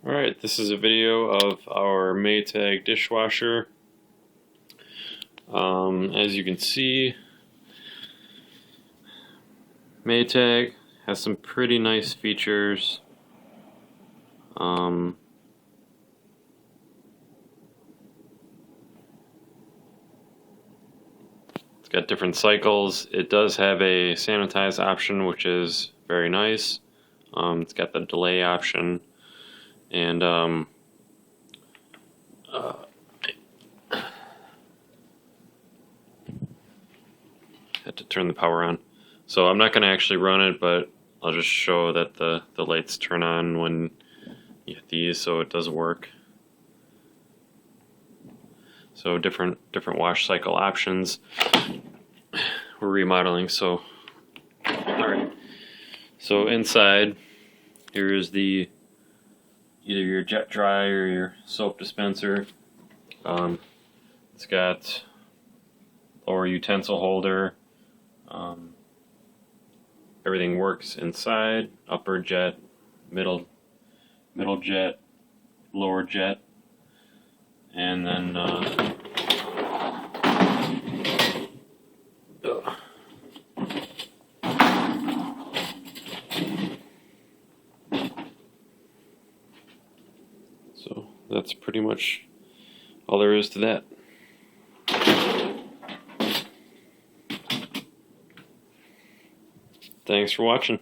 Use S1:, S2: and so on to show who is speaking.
S1: Alright, this is a video of our Maytag dishwasher. As you can see, Maytag has some pretty nice features. It's got different cycles. It does have a sanitize option, which is very nice. It's got the delay option. And had to turn the power on. So I'm not going to actually run it, but I'll just show that the lights turn on when you hit these, so it does work. So different wash cycle options. We're remodeling, so alright. So inside here is the either your jet dry or your soap dispenser. It's got lower utensil holder. Everything works inside. Upper jet, middle jet, lower jet, and then so that's pretty much all there is to that. Thanks for watching.